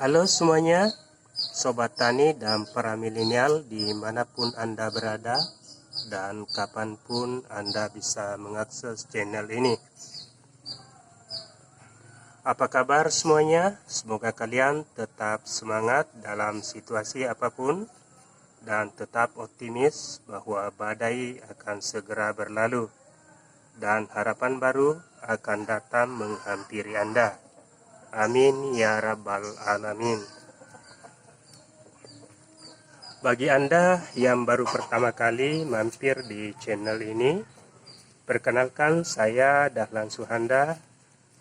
Halo semuanya, Sobat Tani dan para milenial dimanapun Anda berada dan kapanpun Anda bisa mengakses channel ini. Apa kabar semuanya? Semoga kalian tetap semangat dalam situasi apapun dan tetap optimis bahwa badai akan segera berlalu dan harapan baru akan datang menghampiri Anda. Amin ya rabbal alamin. Bagi Anda yang baru pertama kali mampir di channel ini, perkenalkan saya Dahlan Suhanda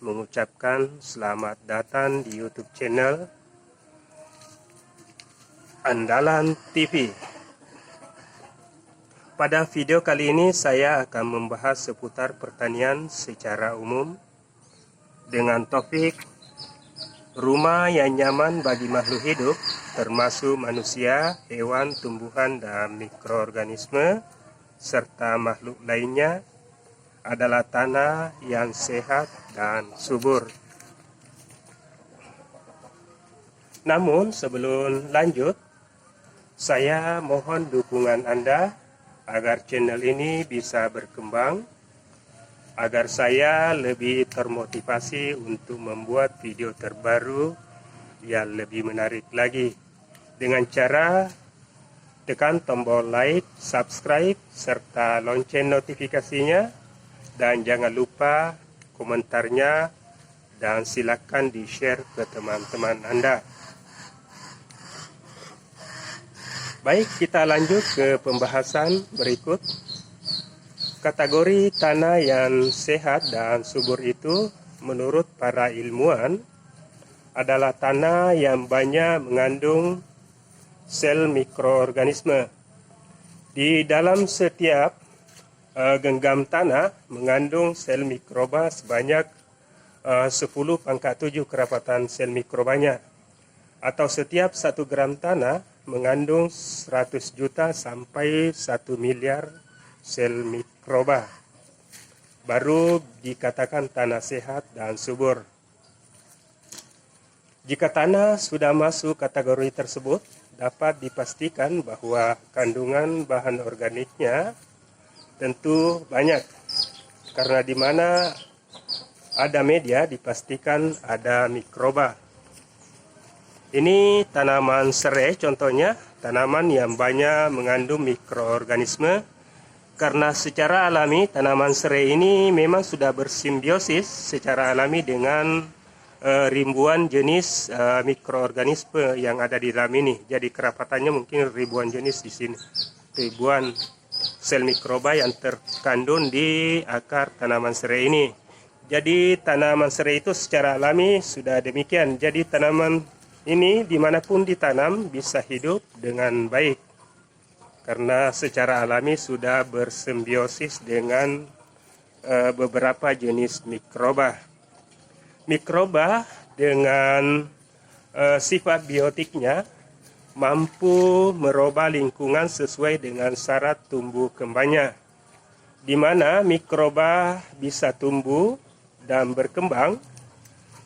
mengucapkan selamat datang di YouTube channel Andalan TV. Pada video kali ini saya akan membahas seputar pertanian secara umum dengan topik rumah yang nyaman bagi makhluk hidup, termasuk manusia, hewan, tumbuhan, dan mikroorganisme, serta makhluk lainnya, adalah tanah yang sehat dan subur. Namun sebelum lanjut, saya mohon dukungan Anda agar channel ini bisa berkembang, agar saya lebih termotivasi untuk membuat video terbaru yang lebih menarik lagi, dengan cara tekan tombol like, subscribe, serta lonceng notifikasinya, dan jangan lupa komentarnya dan silakan di-share ke teman-teman Anda. Baik, kita lanjut ke pembahasan berikut. Kategori tanah yang sehat dan subur itu menurut para ilmuwan adalah tanah yang banyak mengandung sel mikroorganisme. Di dalam setiap genggam tanah mengandung sel mikroba sebanyak 10⁻⁷ kerapatan sel mikrobanya, atau setiap 1 gram tanah mengandung 100 juta sampai 1 miliar sel mikroba, baru dikatakan tanah sehat dan subur. Jika tanah sudah masuk kategori tersebut, dapat dipastikan bahwa kandungan bahan organiknya tentu banyak, karena di mana ada media dipastikan ada mikroba. Ini tanaman serai contohnya, tanaman yang banyak mengandung mikroorganisme. Karena secara alami tanaman serai ini memang sudah bersimbiosis secara alami dengan ribuan jenis mikroorganisme yang ada di dalam ini. Jadi kerapatannya mungkin ribuan jenis di sini, ribuan sel mikroba yang terkandung di akar tanaman serai ini. Jadi tanaman serai itu secara alami sudah demikian. Jadi tanaman ini dimanapun ditanam bisa hidup dengan baik, karena secara alami sudah bersimbiosis dengan beberapa jenis mikroba. Mikroba dengan sifat biotiknya mampu merubah lingkungan sesuai dengan syarat tumbuh kembangnya, di mana mikroba bisa tumbuh dan berkembang,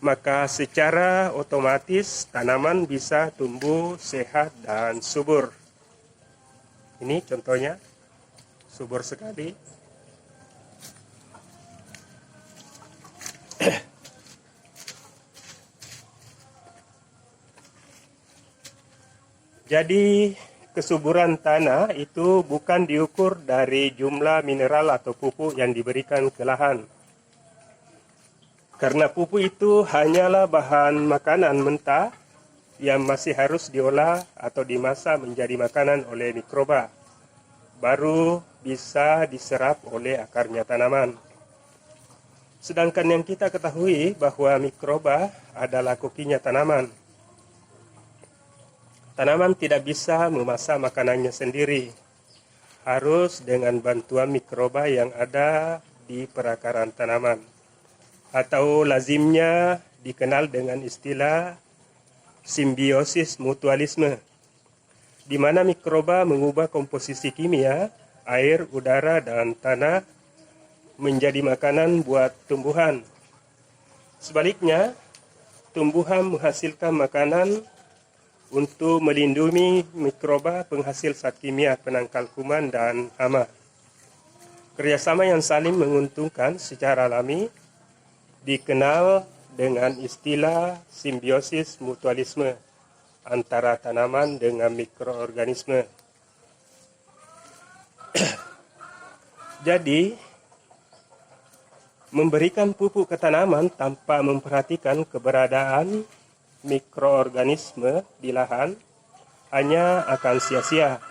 maka secara otomatis tanaman bisa tumbuh sehat dan subur. Ini contohnya, subur sekali. Jadi kesuburan tanah itu bukan diukur dari jumlah mineral atau pupuk yang diberikan ke lahan. Karena pupuk itu hanyalah bahan makanan mentah yang masih harus diolah atau dimasak menjadi makanan oleh mikroba, baru bisa diserap oleh akarnya tanaman. Sedangkan yang kita ketahui bahwa mikroba adalah kokinya tanaman. Tanaman tidak bisa memasak makanannya sendiri, harus dengan bantuan mikroba yang ada di perakaran tanaman, atau lazimnya dikenal dengan istilah simbiosis mutualisme, di mana mikroba mengubah komposisi kimia air, udara, dan tanah menjadi makanan buat tumbuhan. Sebaliknya, tumbuhan menghasilkan makanan untuk melindungi mikroba penghasil zat kimia penangkal kuman dan hama. Kerjasama yang saling menguntungkan secara alami dikenal dengan istilah simbiosis mutualisme antara tanaman dengan mikroorganisme. Jadi, memberikan pupuk ke tanaman tanpa memperhatikan keberadaan mikroorganisme di lahan hanya akan sia-sia.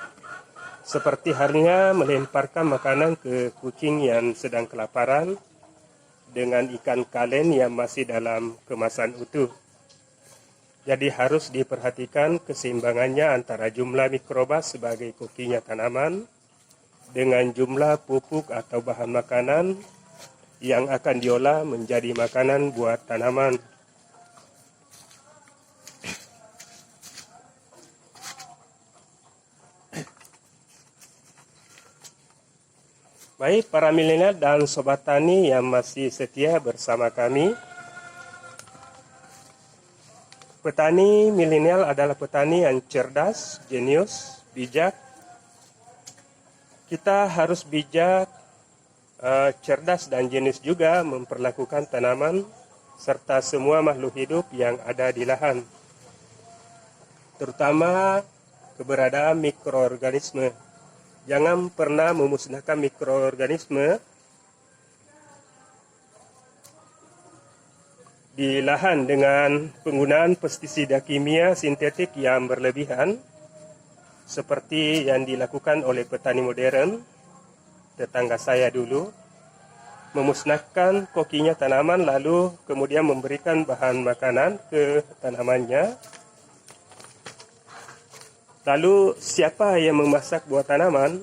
Seperti halnya melemparkan makanan ke kucing yang sedang kelaparan dengan ikan kalen yang masih dalam kemasan utuh. Jadi harus diperhatikan keseimbangannya antara jumlah mikroba sebagai kokinya tanaman dengan jumlah pupuk atau bahan makanan yang akan diolah menjadi makanan buat tanaman. Baik para milenial dan sobat tani yang masih setia bersama kami. Petani milenial adalah petani yang cerdas, jenius, bijak. Kita harus bijak, cerdas dan jenius juga memperlakukan tanaman serta semua makhluk hidup yang ada di lahan. Terutama keberadaan mikroorganisme. Jangan pernah memusnahkan mikroorganisme di lahan dengan penggunaan pestisida kimia sintetik yang berlebihan, seperti yang dilakukan oleh petani modern, tetangga saya dulu, memusnahkan kokinya tanaman lalu kemudian memberikan bahan makanan ke tanamannya. Lalu siapa yang memasak buat tanaman?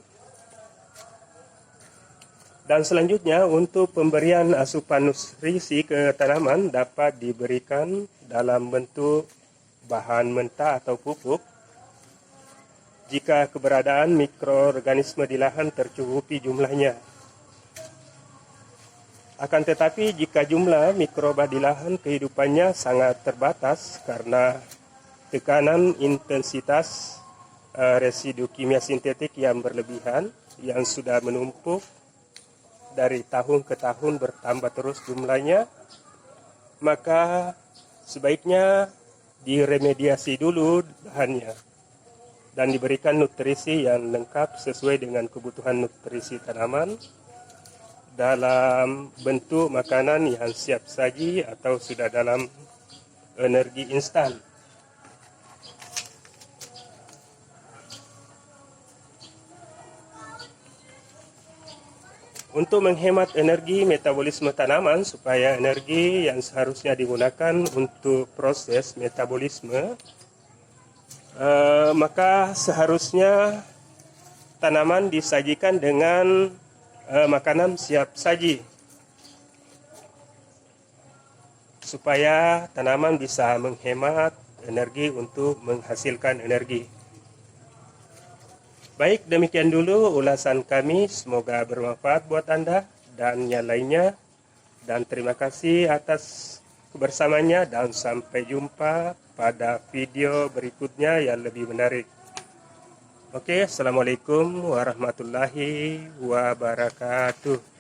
Dan selanjutnya untuk pemberian asupan nutrisi ke tanaman dapat diberikan dalam bentuk bahan mentah atau pupuk. Jika keberadaan mikroorganisme di lahan tercukupi jumlahnya. Akan tetapi jika jumlah mikroba di lahan kehidupannya sangat terbatas karena tekanan intensitas residu kimia sintetik yang berlebihan yang sudah menumpuk dari tahun ke tahun bertambah terus jumlahnya, maka sebaiknya diremediasi dulu bahannya dan diberikan nutrisi yang lengkap sesuai dengan kebutuhan nutrisi tanaman dalam bentuk makanan yang siap saji atau sudah dalam energi instan. Untuk menghemat energi metabolisme tanaman supaya energi yang seharusnya digunakan untuk proses metabolisme, maka seharusnya tanaman disajikan dengan makanan siap saji supaya tanaman bisa menghemat energi untuk menghasilkan energi. Baik, demikian dulu ulasan kami, semoga bermanfaat buat Anda dan yang lainnya, dan terima kasih atas kebersamaannya dan sampai jumpa pada video berikutnya yang lebih menarik. Oke, assalamualaikum warahmatullahi wabarakatuh.